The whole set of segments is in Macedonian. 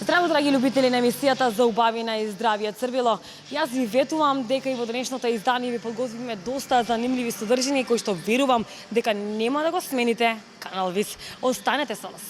Здраво, драги любители на емисијата за убавина и здравје црвило. Јас ви ветувам дека и во денешното издание ви подготвивме доста занимливи содржини кои што верувам дека нема да го смените Канал Вис. Останете со нас.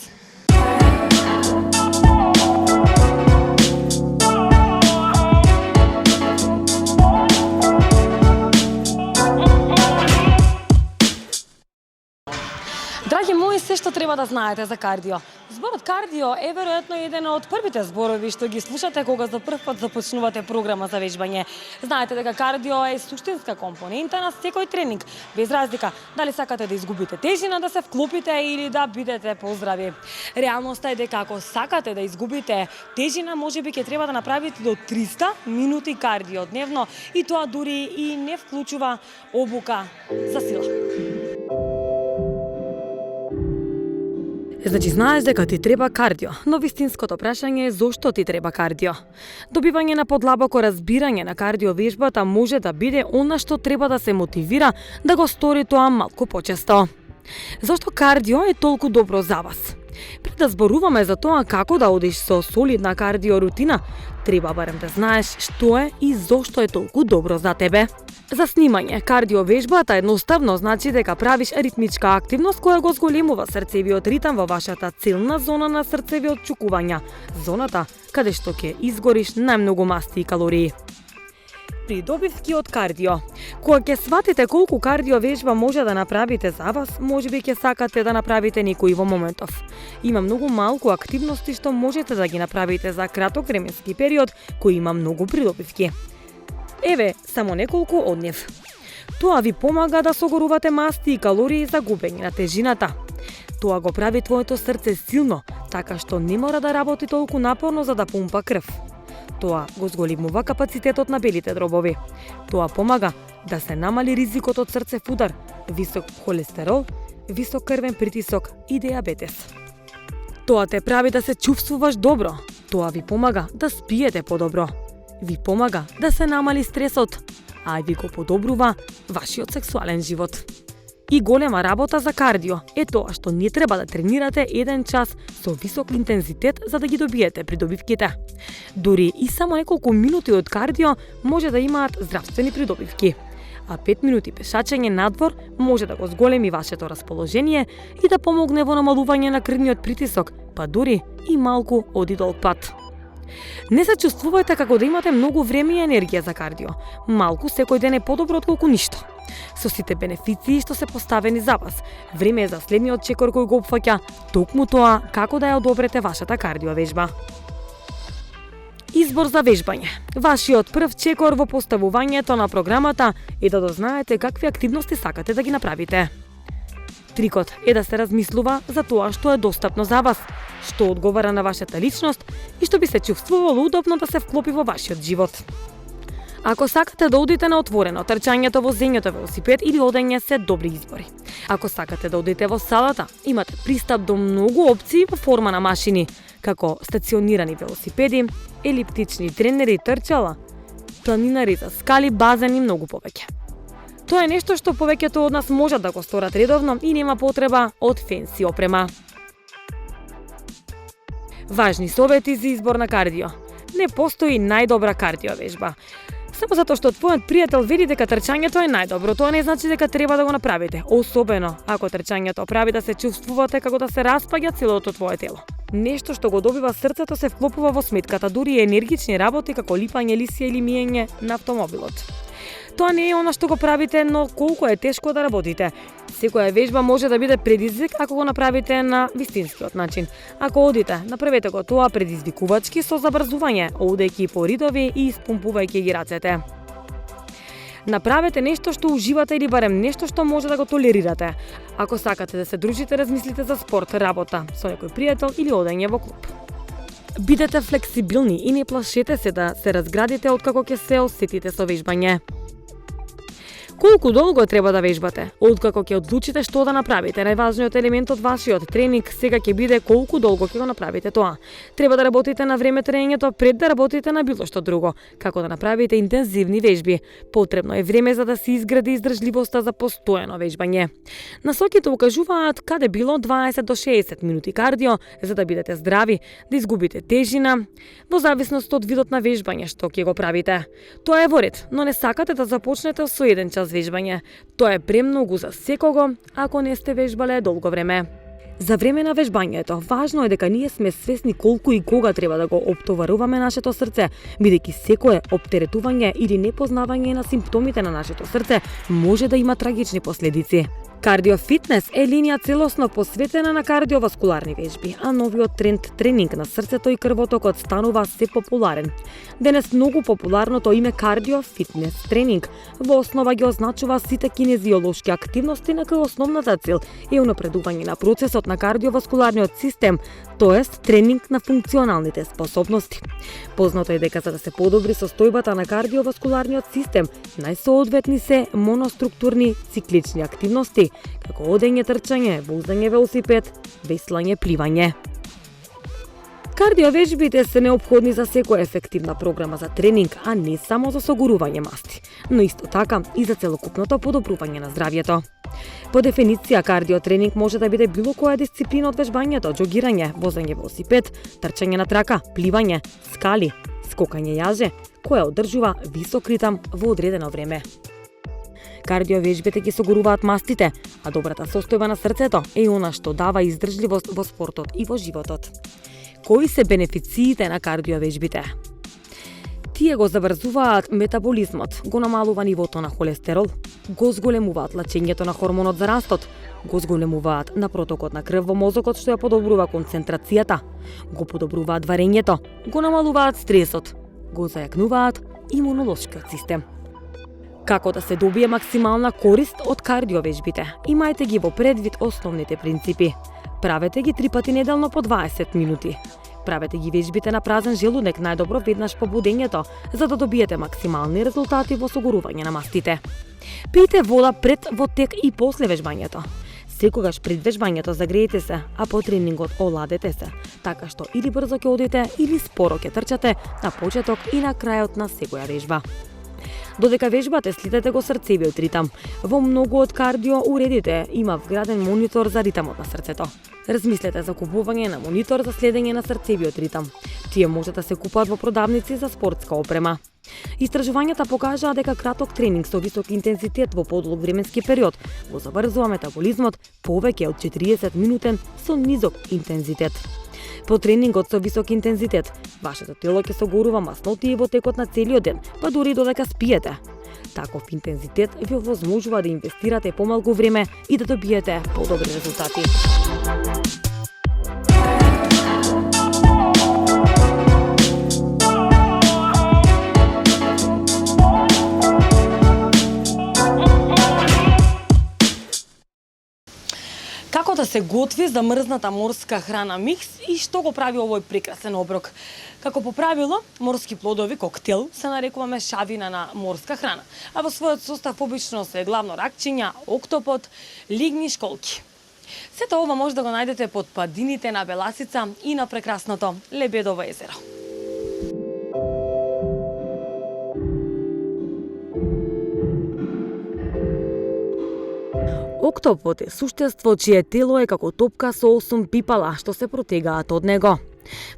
Драги мои, се што треба да знаете за кардио. Зборот кардио е веројатно еден од првите зборови што ги слушате кога за прв пат започнувате програма за вежбање. Знаете дека кардио е суштинска компонента на секој тренинг, без разлика дали сакате да изгубите тежина, да се вклопите или да бидете поздрави. Реалноста е дека ако сакате да изгубите тежина, можеби ќе треба да направите до 300 минути кардио дневно и тоа дури и не вклучува обука за сила. Значи знаеш дека ти треба кардио, но вистинското прашање е зошто ти треба кардио. Добивање на подлабоко разбирање на кардио вежбата може да биде она што треба да се мотивира да го стори тоа малку почесто. Зошто кардио е толку добро за вас? Пред да зборуваме за тоа како да одиш со солидна кардио рутина, треба барем да знаеш што е и зошто е толку добро за тебе. За снимање, кардио вежбата едноставно значи дека правиш ритмичка активност која го зголемува срцевиот ритам во вашата целна зона на срцеви отчукувања, зоната каде што ќе изгориш најмногу масти и калории. Придобивки од кардио. Кога ќе сватите колку кардио вежба може да направите за вас, можеби ќе сакате да направите некои во моментов. Има многу малку активности што можете да ги направите за краток временски период, кој има многу придобивки. Еве, само неколку од нив. Тоа ви помага да согорувате масти и калории за губење на тежината. Тоа го прави твоето срце силно, така што не мора да работи толку напорно за да пумпа крв. Тоа го зголемува капацитетот на белите дробови. Тоа помага да се намали ризикот од срцев удар, висок холестерол, висок крвен притисок и диабетес. Тоа те прави да се чувствуваш добро. Тоа ви помага да спиете подобро. Ви помага да се намали стресот, а ви го подобрува вашиот сексуален живот. И голема работа за кардио е тоа што не треба да тренирате 1 час со висок интензитет за да ги добиете придобивките. Дури и само неколку минути од кардио може да имаат здравствени придобивки. А 5 минути пешачење надвор може да го зголеми вашето расположение и да помогне во намалување на крвниот притисок, па дури и малку оди долг пат. Не се чувствувате како да имате многу време и енергија за кардио. Малку секој ден е подобро отколку ништо. Со сите бенефиции што се поставени за вас, време е за следниот чекор кој го опфаќа токму тоа како да ја одобрете вашата кардио вежба. Избор за вежбање. Вашиот прв чекор во поставувањето на програмата е да дознаете какви активности сакате да ги направите. Трикот е да се размислува за тоа што е достапно за вас, што одговара на вашата личност и што би се чувствувало удобно да се вклопи во вашиот живот. Ако сакате да одите на отворено, трчањето, возењето велосипед или одење се добри избори. Ако сакате да одите во салата, имате пристап до многу опции во форма на машини, како стационирани велосипеди, елиптични тренери, трчала, планинари за скали, базени и многу повеќе. Тоа е нешто што повеќето од нас можат да го сторат редовно и нема потреба од фенси опрема. Важни совети за избор на кардио. Не постои најдобра кардио вежба. Само затоа што твојот пријател вели дека трчањето е најдобро, тоа не значи дека треба да го направите, особено ако трчањето прави да се чувствувате како да се распаѓа целото твое тело. Нешто што го добива срцето се вклопува во сметката, дури и енергични работи како липање лисија или миење на автомобилот. Тоа не е она што го правите, но колку е тешко да работите. Секоја вежба може да биде предизвик ако го направите на вистинскиот начин. Ако одите, направете го тоа предизвикувачки со забрзување, одејќи по ридови и испумпувајќи ги рацете. Направете нешто што уживате или барем нешто што може да го толерирате. Ако сакате да се дружите, размислите за спорт, работа со некој пријател или одење во клуб. Бидете флексибилни и не плашете се да се разградите откако ќе се осетите со вежбање. Колку долго треба да вежбате? Откако ќе одлучите што да направите, најважниот елемент од вашиот тренинг сега ќе биде колку долго ќе го направите тоа. Треба да работите на време тренењето пред да работите на било што друго, како да направите интензивни вежби. Потребно е време за да се изгради издржливоста за постојано вежбање. Насоките укажуваат каде било 20 до 60 минути кардио за да бидете здрави, да изгубите тежина, во зависност од видот на вежбање што ќе го правите. Тоа е во ред, но не сакате да започнете со 1 час вежбање. Тоа е премногу за секого ако не сте вежбале долго време. За време на вежбањето, важно е дека ние сме свесни колку и кога треба да го оптоваруваме нашето срце, бидејќи секое оптеретување или непознавање на симптомите на нашето срце може да има трагични последици. Кардиофитнес е линија целосно посветена на кардиоваскуларни вежби, а новиот тренд тренинг на срцето и крвотокот станува се популарен. Денес многу популарното име кардиофитнес тренинг во основа ги означува сите кинезиолошки активности на кои основната цел е унапредување на процесот на кардиоваскуларниот систем, тоест тренинг на функционалните способности. Познато е дека за да се подобри состојбата на кардиоваскуларниот систем, најсоодветни се моноструктурни циклични активности, како одење, трчање, возење велосипед, веслање, пливање. Кардиовежбите се неопходни за секоја ефективна програма за тренинг, а не само за согорување масти, но исто така и за целокупното подобрување на здравјето. По дефиниција, кардиотренинг може да биде било која дисциплина од вежбањето, џогирање, возење велосипед, трчање на трака, пливање, скали, скокање јаже, која одржува висок ритам во одредено време. Кардиовежбите ги согоруваат мастите, а добрата состојба на срцето е она што дава издржливост во спортот и во животот. Кои се бенефициите на кардиовежбите? Тие го заврзуваат метаболизмот, го намалува нивото на холестерол, го зголемуваат лачењето на хормонот за растот, го зголемуваат на протокот на крв во мозокот што ја подобрува концентрацијата, го подобруваат варењето, го намалуваат стресот, го зајакнуваат имунолошкиот систем. Како да се добие максимална корист од кардиовежбите? Имајте ги во предвид основните принципи. Правете ги 3 пати неделно по 20 минути. Правете ги вежбите на празен желудек најдобро веднаш по будењето, за да добиете максимални резултати во согорување на мастите. Пијте вода пред, во тек и после вежбањето. Секогаш пред вежбањето загреете се, а по тренингот оладете се, така што или брзо ќе одите, или споро ќе трчате на почеток и на крајот на секоја вежба. Додека вежбате, следете го срцевиот ритам. Во многу од кардио уредите има вграден монитор за ритамот на срцето. Размислете за купување на монитор за следење на срцевиот ритам. Тие може да се купат во продавници за спортска опрема. Истражувањата покажаа дека краток тренинг со висок интензитет во подолг временски период го заврзува метаболизмот повеќе од 40 минутен со низок интензитет. По тренингот со висок интензитет, вашето тело ќе согорува масноти во текот на целиот ден, па дури додека спиете. Таков интензитет ви овозможува да инвестирате помалку време и да добиете подобри резултати. Како да се готви замрзната морска храна микс и што го прави овој прекрасен оброк? Како по правило, морски плодови коктел се нарекува мешавина на морска храна, а во својот состав обично се главно ракчиња, октопод, лигни, школки. Сето ова може да го најдете под падините на Беласица и на прекрасното Лебедово езеро. Октопод е суштество чие тело е како топка со 8 пипала што се протегаат од него.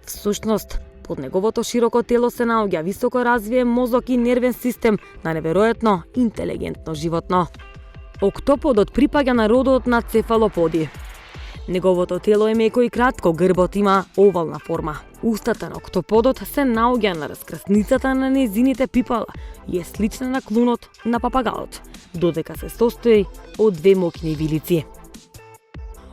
Всушност, под неговото широко тело се наоѓа високо развиен мозок и нервен систем на неверојатно интелигентно животно. Октоподот припаѓа на родот на цефалоподи. Неговото тело е меко и кратко, грбот има овална форма. Устата на октоподот се наоѓа на раскрсницата на незините пипала и е слична на клунот на папагалот, додека се состои од 2 мокни вилици.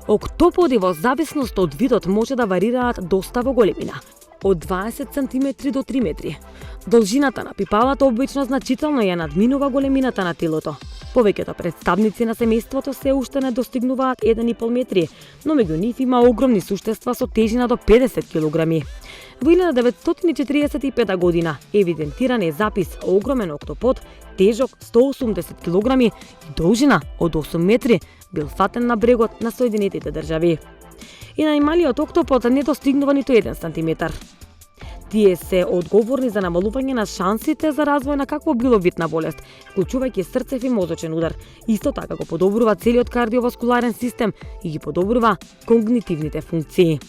Октоподи во зависност од видот може да варираат доста во големина, од 20 см до 3 метри. Должината на пипалата обично значително ја надминува големината на телото. Повеќето представници на семејството се уште не достигнуваат 1,5 метри, но меѓу нив има огромни суштества со тежина до 50 килограми. Во 1945 година евидентиран е запис огромен октопод тежок 180 килограми и должина од 8 метри бил фатен на брегот на Соединетите држави. И најмалиот октопод не достигнува ниту 1 сантиметар. Тие се одговорни за намалување на шансите за развој на какво било вид на болест, вклучувајќи срцев и мозочен удар. Исто така го подобрува целиот кардиоваскуларен систем и ги подобрува когнитивните функции.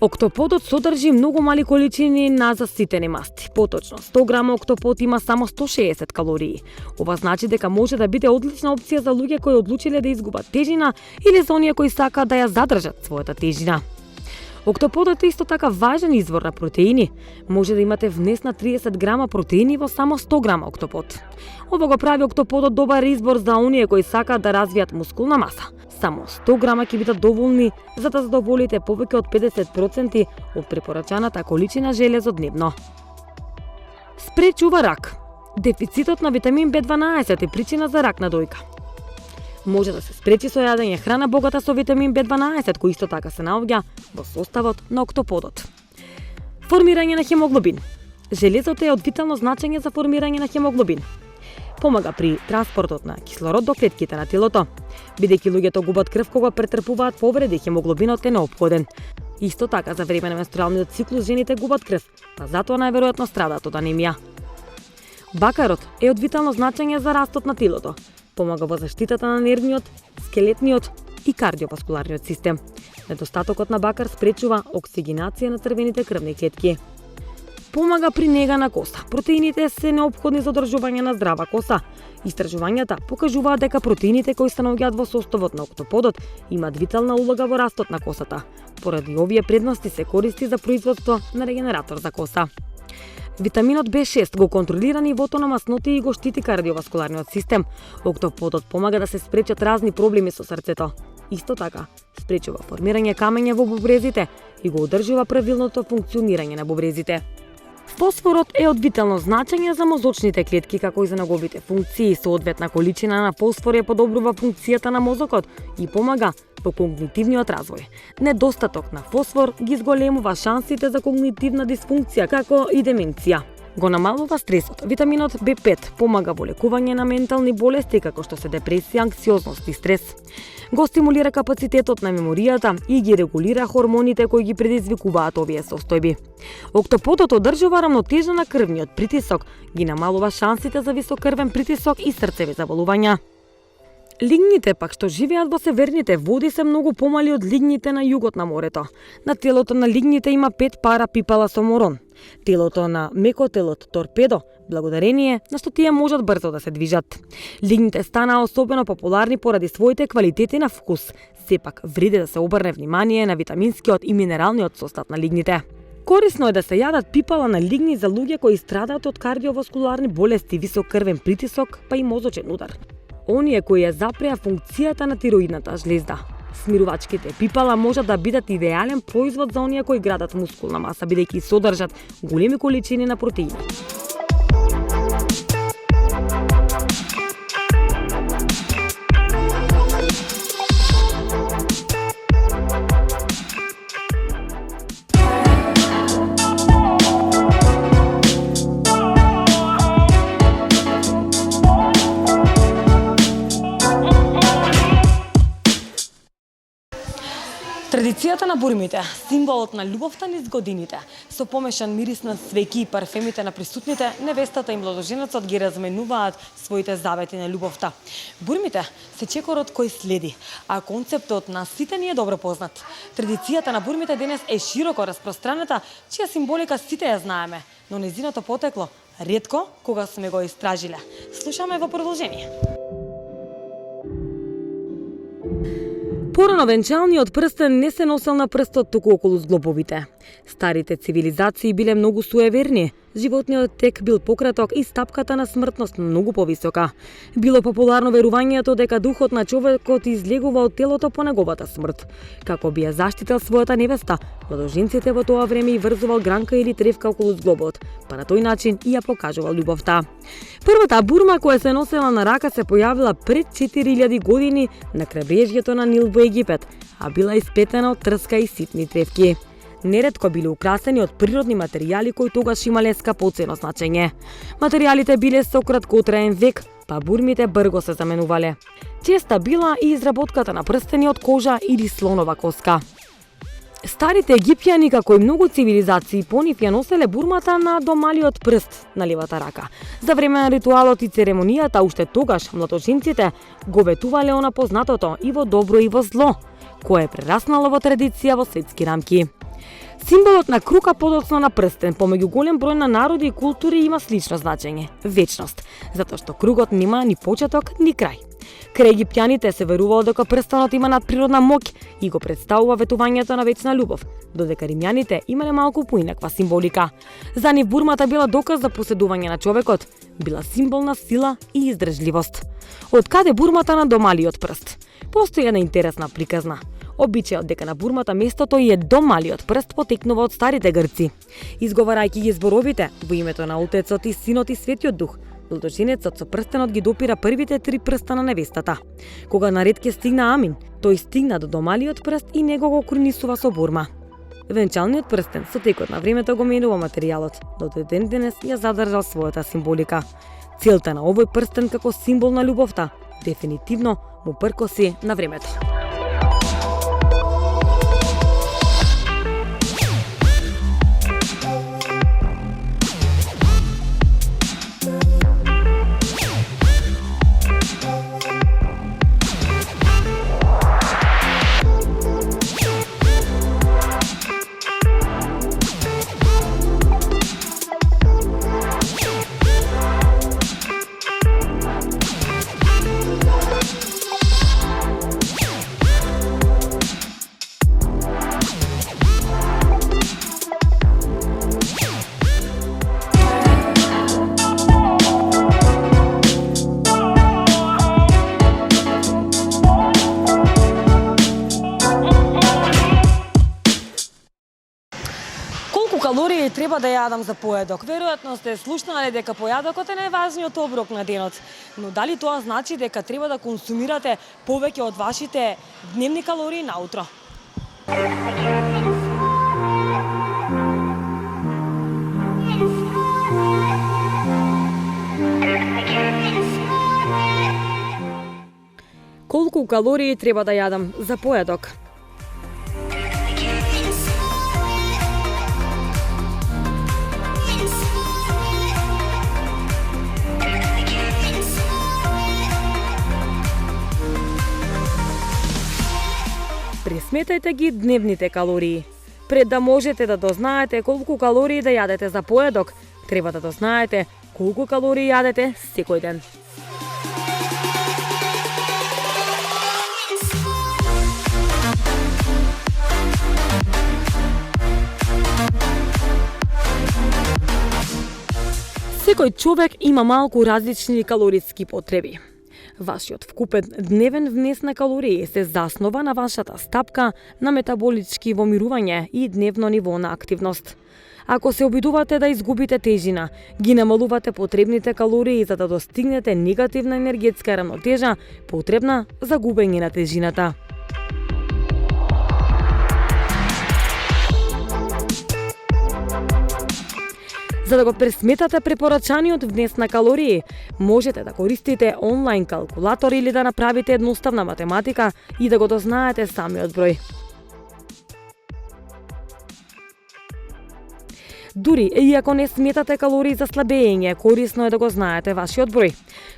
Октоподот содржи многу мали количини на заситени масти. Поточно, 100 грама октопод има само 160 калории. Ова значи дека може да биде одлична опција за луѓе кои одлучиле да изгубат тежина или за оние кои сакаат да ја задржат својата тежина. Октоподот е исто така важен извор на протеини. Може да имате внес на 30 грама протеини во само 100 грама октопод. Ова го прави октоподот добар избор за оние кои сакаат да развијат мускулна маса. Само 100 грама ќе бидат доволни за да задоволите повеќе од 50% од препорачаната количина железо дневно. Спречува рак. Дефицитот на витамин B12 е причина за рак на дојка. Може да се спречи со јадење храна богата со витамин B12, кој исто така се наоѓа во составот на октоподот. Формирање на хемоглобин. Железото е од витално значење за формирање на хемоглобин. Помага при транспортот на кислород до клетките на телото. Бидејќи луѓето губат крв кога претрпуваат повреди, хемоглобинот е неопходен. Исто така за време на менструалниот циклус жените губат крв, па затоа најверојатно страдаат од анемија. Бакарот е од витално значење за растот на телото. Помага во заштитата на нервниот, скелетниот и кардиоваскуларниот систем. Недостатокот на бакар спречува оксигенација на црвените крвни клетки. Помага при нега на коса. Протеините се неопходни за одржување на здрава коса. Истражувањата покажуваат дека протеините кои се наоѓаат во составот на октоподот имаат витална улога во растот на косата. Поради овие предности се користи за производство на регенератор за коса. Витаминот B6 го контролира нивото на масноти и го штити кардиоваскуларниот систем. Октоподот помага да се спречат разни проблеми со срцето. Исто така, спречува формирање камења во бубрезите и го одржува правилното функционирање на бубрезите. Фосфорот е од витално значење за мозочните клетки, како и за неговите функции. Соодветна количина на фосфор ја подобрува функцијата на мозокот и помага во когнитивниот развој. Недостаток на фосфор ги зголемува шансите за когнитивна дисфункција, како и деменција. Го намалува стресот. Витаминот B5 помага во лекување на ментални болести, како што се депресија, анксиозност и стрес. Го стимулира капацитетот на меморијата и ги регулира хормоните кои ги предизвикуваат овие состојби. Октоподот одржува рамнотежа на крвниот притисок, ги намалува шансите за висок крвен притисок и срцеви заболувања. Лигните пак што живеат во северните води се многу помали од лигните на југот на морето. На телото на лигните има 5 пара пипала со морон. Телото на мекотелот торпедо, благодарение на што тие можат брзо да се движат. Лигните станаа особено популарни поради своите квалитети на вкус. Сепак вреди да се обрне внимание на витаминскиот и минералниот состав на лигните. Корисно е да се јадат пипала на лигни за луѓе кои страдаат од кардиоваскуларни болести, висок крвен притисок, па и мозочен удар. Оние кои ја запреа функцијата на тироидната жлезда. Смирувачките пипала можат да бидат идеален производ за оние кои градат мускулна маса, бидејќи содржат големи количини на протеини. Традицијата на бурмите, символот на љубовта низ годините, со помешан мирис на свеќи и парфемите на присутните, невестата и младоженецот ги разменуваат своите завети на љубовта. Бурмите се чекорот кој следи, а концептот на сите ни е добро познат. Традицијата на бурмите денес е широко распространета, чија символика сите ја знаеме, но нејзиното потекло ретко кога сме го истражиле. Слушаме во продолжение. Порано венчалниот прстен не се носел на прстот, туку околу зглобовите. Старите цивилизации биле многу суеверни. Животниот тек бил пократок и стапката на смртност многу повисока. Било популарно верувањето дека духот на човекот излегува од телото по неговата смрт. Како би ја заштител својата невеста, младоженците во тоа време и врзувал гранка или тревка околу зглобот, па на тој начин и ја покажувал љубовта. Првата бурма која се носела на рака се појавила пред 4000 години на крайбрежјето на Нил во Египет, а била исплетена од трска и ситни тревки. Неретко биле украсени од природни материјали кои тогаш имале скапоцено значење. Материјалите биле со краткотраен век, па бурмите брго се заменувале. Честа била и изработката на прстени од кожа или слонова коска. Старите египјани, како и многу цивилизации по нив, ја носеле бурмата на домалиот прст на левата рака. За време на ритуалот и церемонијата, уште тогаш младоженците го ветувале она познатото и во добро и во зло, кое е прераснало во традиција во светски рамки. Символот на крука подоцна на прстен помеѓу голем број на народи и култури има слично значење – вечност, затоа што кругот нема ни почеток ни крај. Кај египтјаните се верувало дека прстенот има надприродна моќ и го представува ветувањето на вечна љубов, додека римјаните имале малку поинаква символика. За нив бурмата била доказ за поседување на човекот, била символ на сила и издржливост. Од каде бурмата на домалиот прст? Постои една интересна приказна. Обичајот дека на бурмата местото и е домалиот прст потекнува од старите грци. Изговарајќи ги зборовите во името на Отецот и Синот и Светиот Дух, младоженецот со прстенот ги допира првите 3 прста на невестата. Кога наред ке стигна Амин, тој стигна до домалиот прст и него го крунисува со бурма. Венчалниот прстен со текот на времето го менува материјалот, но до ден денес ја задржал својата символика. Целта на овој прстен како символ на љубовта дефинитивно му пркоси на времето. Калории треба да јадам за поедок. Веројатно сте слушнале дека појадокот е најважниот оброк на денот. Но дали тоа значи дека треба да консумирате повеќе од вашите дневни калории наутро? Колку калории треба да јадам за поедок? Пресметајте ги дневните калории. Пред да можете да дознаете колку калории да јадете за поедок, треба да дознаете колку калории јадете секој ден. Секој човек има малку различни калориски потреби. Вашиот вкупен дневен внес на калории се заснова на вашата стапка на метаболички вомирување и дневно ниво на активност. Ако се обидувате да изгубите тежина, ги намалувате потребните калории за да достигнете негативна енергетска равнотежа, потребна за губење на тежината. За да го пресметате препорачаниот внес на калории, можете да користите онлайн калкулатор или да направите едноставна математика и да го дознаете самиот број. Дури и ако не сметате калории за слабење, корисно е да го знаете вашиот број.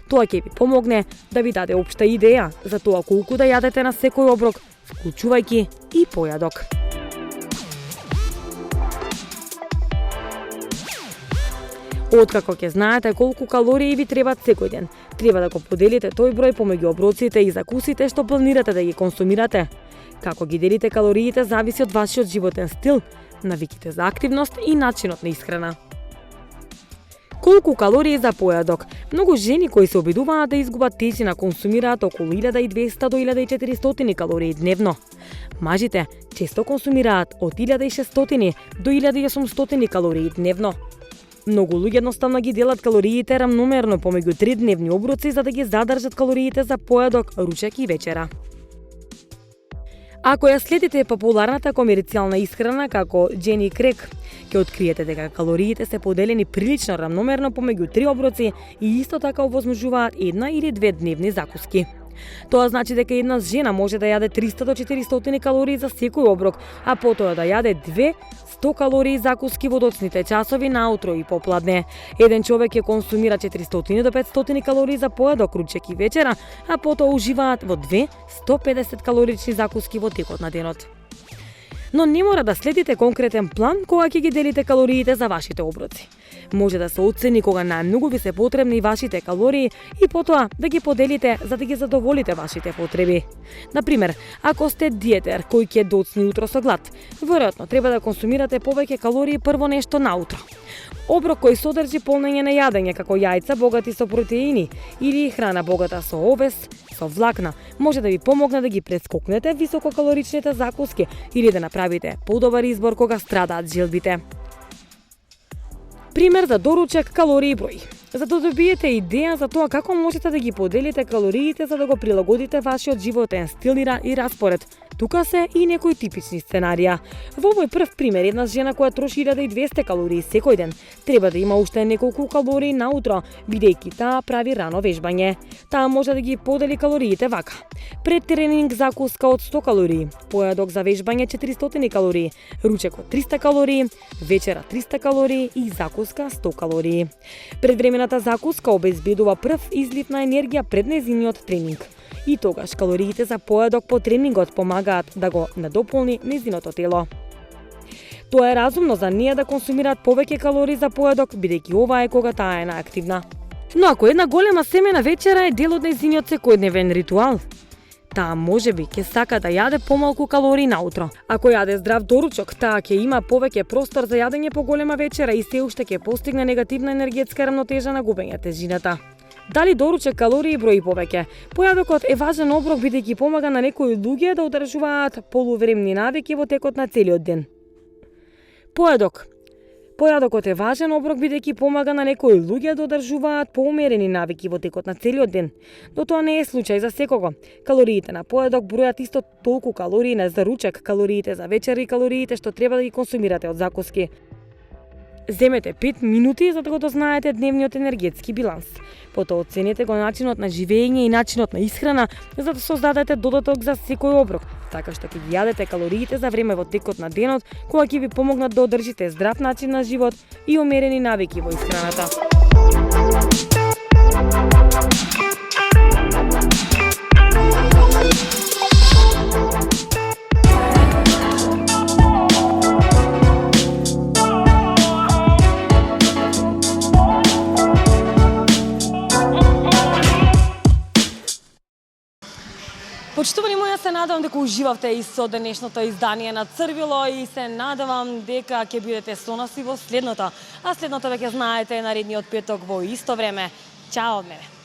Тоа ќе ви помогне да ви даде општа идеја за тоа колку да јадете на секој оброк, вклучувајќи и појадок. Откако ќе знаете колку калории ви требаат секој ден, треба да го поделите тој број помеѓу оброците и закусите што планирате да ги консумирате. Како ги делите калориите зависи од вашиот животен стил, навиките за активност и начинот на исхрана. толку калории за појадок. Многу жени кои се обидуваат да изгубат тежина консумираат околу 1200 до 1400 калории дневно. Мажите често консумираат од 1600 до 1800 калории дневно. Многу луѓе едноставно ги делат калориите рамномерно помеѓу 3 дневни оброци за да ги задржат калориите за појадок, ручек и вечера. Ако ја следите популарната комерцијална исхрана како Jenny Craig, ќе откриете дека калориите се поделени прилично рамномерно помеѓу 3 оброци и исто така овозможуваат 1 или 2 дневни закуски. Тоа значи дека една жена може да јаде 300 до 400 калории за секој оброк, а потоа да јаде 100 калории закуски во доцните часови наутро и попладне. Еден човек ќе консумира 400 до 500 калории за појадок, ручек и вечера, а потоа уживаат во 150 калорични закуски во текот на денот. Но не мора да следите конкретен план кога ќе ги делите калориите за вашите оброци. Може да се оцени кога најмногу ви се потребни вашите калории и потоа да ги поделите за да ги задоволите вашите потреби. Например, ако сте диетер кој ќе доцни утро со глад, веројатно треба да консумирате повеќе калории прво нешто наутро. Оброк кој содржи полнење на јадење како јајца богати со протеини или храна богата со овес, со влакна, може да ви помогне да ги прескокнете висококалоричните закуски или да направите подобар избор кога страдаат жилбите. Пример за доручек калории број. За да добиете идеја за тоа како можете да ги поделите калориите за да го прилагодите вашиот животен стил и распоред. Тука се и некои типични сценарија. Во овој прв пример, една жена која троши 1200 калории секој ден, треба да има уште неколку калории наутро, бидејќи таа прави рано вежбање. Таа може да ги подели калориите вака: пред тренинг закуска од 100 калории, појадок за вежбање 400 калории, ручек од 300 калории, вечера 300 калории и закуска 100 калории. Предвремената закуска обезбедува прв излив на енергија пред нејзиниот тренинг. И тогаш калориите за појадок по тренингот помагаат да го надополни нејзиното тело. Тоа е разумно за неја да консумираат повеќе калории за појадок, бидејќи ова е кога таа е наактивна. Но ако една голема семена вечера е дел од нејзиниот секојдневен ритуал, таа можеби ќе сака да јаде помалку калории наутро. Ако јаде здрав доручок, таа ќе има повеќе простор за јадење по голема вечера и се уште ќе постигне негативна енергетска рамнотежа на губење тежината. Дали доручек калории брои повеќе? Појадокот е важен оброк бидејќи помага на некои луѓе да одржуваат полувремни навики во текот на целиот ден. Појадокот е важен оброк бидејќи помага на некои луѓе да одржуваат поумерени навики во текот на целиот ден. Но тоа не е случај за секого. Калориите на појадок бројат исто толку калории за ручек, калориите за вечера и калориите што треба да ги консумирате од закуски. Земете 5 минути за да го дознаете дневниот енергетски биланс. Потоа оценете го начинот на живење и начинот на исхрана за да создадете додаток за секој оброк, така што ќе ги јадете калориите за време во текот на денот, кога ќе ви помогнат да одржите здрав начин на живот и умерени навики во исхраната. Почитувани моја, се надевам дека уживавте и со денешното издание на Црвило и се надевам дека ќе бидете со нас и во следното. А следното веќе знаете наредниот петок во исто време. Чао од мене.